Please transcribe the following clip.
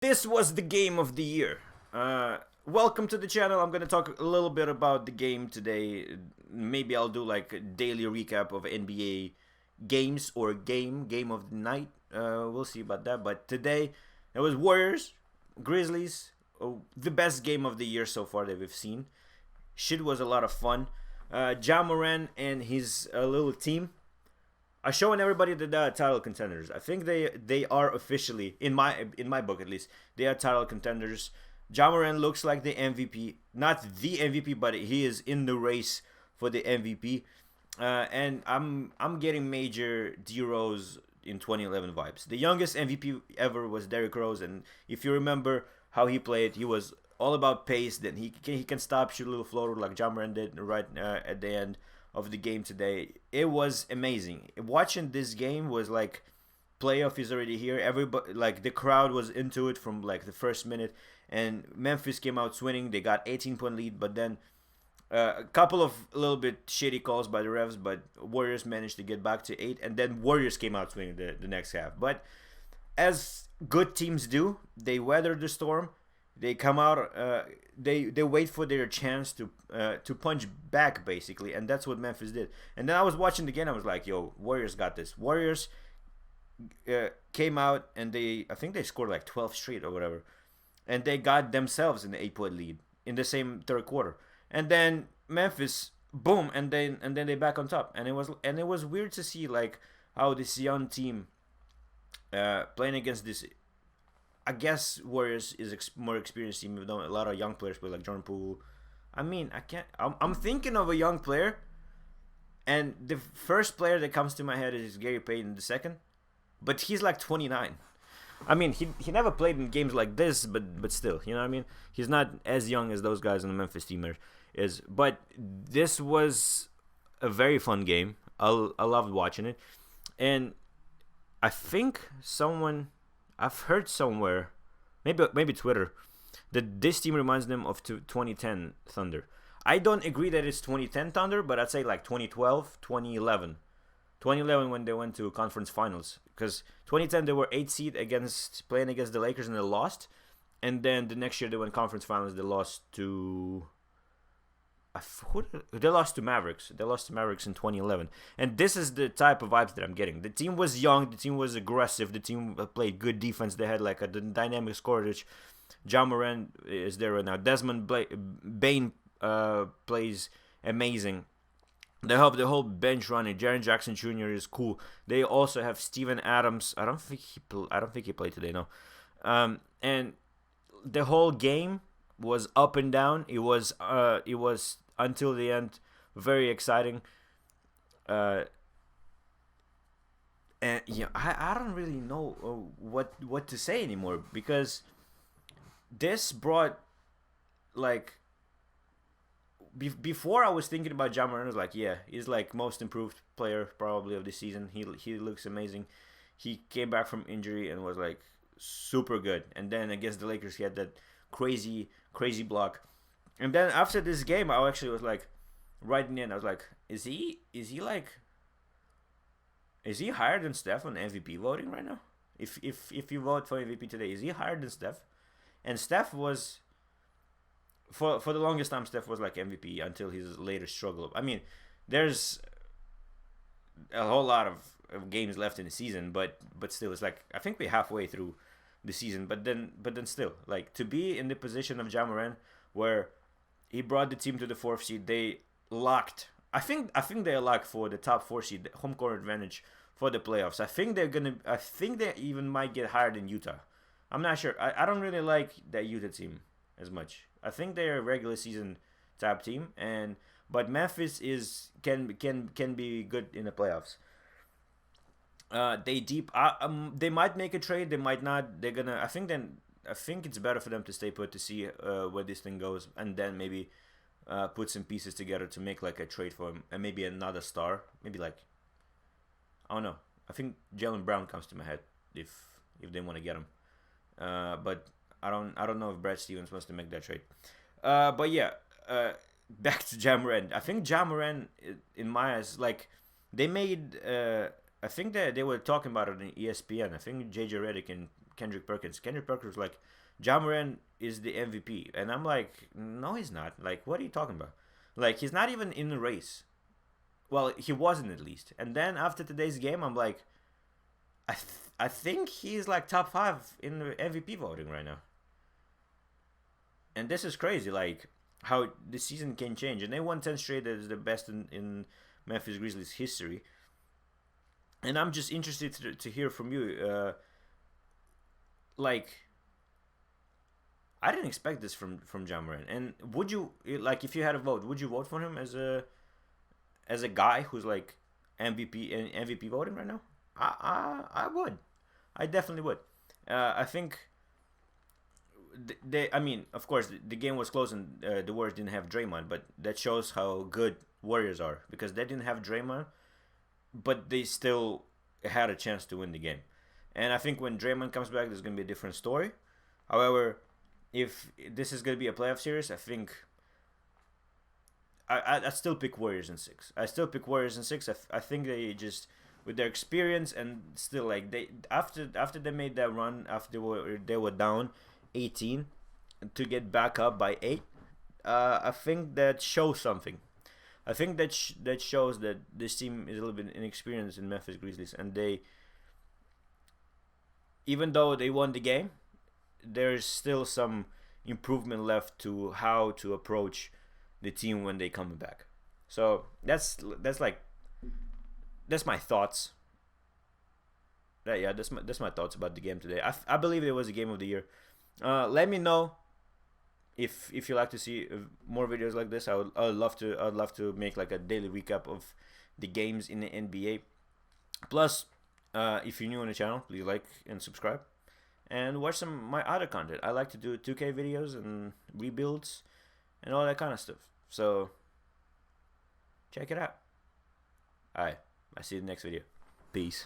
This was the game of the year. Welcome to the channel. I'm gonna talk a little bit about the game today. Maybe I'll do like a daily recap of NBA games or game of the night. We'll see about that. But today it was Warriors, Grizzlies. The best game of the year so far that we've seen. Shit was a lot of fun. Ja Moran and his little team are showing everybody that they are title contenders. I think they are officially in my book at least. They are title contenders. Ja Moran looks like the MVP, not the MVP, but he is in the race for the MVP. And I'm getting major D Rose in 2011 vibes. The youngest MVP ever was Derrick Rose, and if you remember how he played, he was all about pace. Then he can stop, shoot a little floater like Ja Moran did right at the end of the game today. It was amazing. Watching this game was like playoff is already here. Everybody, like, the crowd was into it from like the first minute, and Memphis came out swinging. They got 18-point lead, but then a couple of a little bit shitty calls by the refs, but Warriors managed to get back to 8, and then Warriors came out swinging the next half. But as good teams do, they weather the storm. They come out. They wait for their chance to punch back basically, and that's what Memphis did. And then I was watching the game. I was like, "Yo, Warriors got this." Warriors came out and I think they scored like 12 straight or whatever, and they got themselves in the 8-point lead in the same third quarter. And then Memphis, boom, and then they back on top. And it was weird to see like how this young team playing against this. I guess Warriors is more experienced team, even though a lot of young players play like Jordan Poole. I mean, I can't. I'm thinking of a young player, and the first player that comes to my head is Gary Payton the second, but he's like 29. I mean, he never played in games like this, but still, you know what I mean. He's not as young as those guys on the Memphis team is. But this was a very fun game. I loved watching it, and I think I've heard somewhere, maybe Twitter, that this team reminds them of 2010 Thunder. I don't agree that it's 2010 Thunder, but I'd say like 2012, 2011. 2011 when they went to conference finals, because 2010 they were 8 seed playing against the Lakers and they lost, and then the next year they went conference finals. They lost to they lost to Mavericks. They lost to Mavericks in 2011. And this is the type of vibes that I'm getting. The team was young. The team was aggressive. The team played good defense. They had like a dynamic scoreage. Ja Moran is there right now. Desmond Bain plays amazing. They have the whole bench running. Jaren Jackson Jr. is cool. They also have Steven Adams. I don't think he played today. No. And the whole game was up and down. It was until the end very exciting. And yeah, I don't really know what to say anymore, because this brought like before I was thinking about Ja Morant. I was like, yeah, he's like most improved player probably of the season. He looks amazing. He came back from injury and was like super good. And then against the Lakers, he had that crazy block. And then after this game, I actually was like, right in the end, I was like, is he higher than Steph on MVP voting right now? If you vote for MVP today, is he higher than Steph? And Steph was for the longest time, Steph was like MVP until his later struggle. I mean, there's a whole lot of games left in the season, but still, it's like I think we're halfway through the season. But then still, like, to be in the position of Ja Morant where he brought the team to the 4th seed, they locked. I think they locked for the top 4 seed, home court advantage for the playoffs. I think they even might get higher than Utah. I'm not sure. I don't really like that Utah team as much. I think they're a regular season type team, but Memphis can be good in the playoffs. They might make a trade. They might not. They're gonna. I think it's better for them to stay put to see where this thing goes, and then maybe put some pieces together to make like a trade for him, and maybe another star. Maybe like, I don't know. I think Jaylen Brown comes to my head if they want to get him. But I don't know if Brad Stevens wants to make that trade. But yeah, back to Ja Morant. I think Ja Morant, in my eyes, like, they made. I think that they were talking about it on ESPN. I think JJ Redick and Kendrick Perkins. Kendrick Perkins was like, Ja Morant is the MVP, and I'm like, no, he's not. Like, what are you talking about? Like, he's not even in the race. Well, he wasn't at least. And then after today's game, I'm like, I think he's like top 5 in the MVP voting right now. And this is crazy, like how the season can change. And they won 10 straight as the best in Memphis Grizzlies history. And I'm just interested to hear from you. Like, I didn't expect this from Ja Morant. And would you, like, if you had a vote, would you vote for him as a guy who's like MVP voting right now? I would. I definitely would. I think I mean, of course, the game was close and the Warriors didn't have Draymond, but that shows how good Warriors are because they didn't have Draymond, but they still had a chance to win the game. And I think when Draymond comes back, there's gonna be a different story. However, if this is gonna be a playoff series, I think I still pick Warriors in 6. I still pick Warriors in 6. I think they just with their experience and still like they after they made that run after they were down 18 to get back up by 8. I think that shows something. I think that shows that this team is a little bit inexperienced in Memphis Grizzlies, and they, even though they won the game, there's still some improvement left to how to approach the team when they come back. So that's my thoughts. Yeah, that's my thoughts about the game today. I believe it was a game of the year. Let me know if you like to see more videos like this. I'd love to make like a daily recap of the games in the NBA. Plus, if you're new on the channel, please like and subscribe, and watch some of my other content. I like to do 2K videos and rebuilds and all that kind of stuff. So check it out. Alright, I see you in the next video. Peace.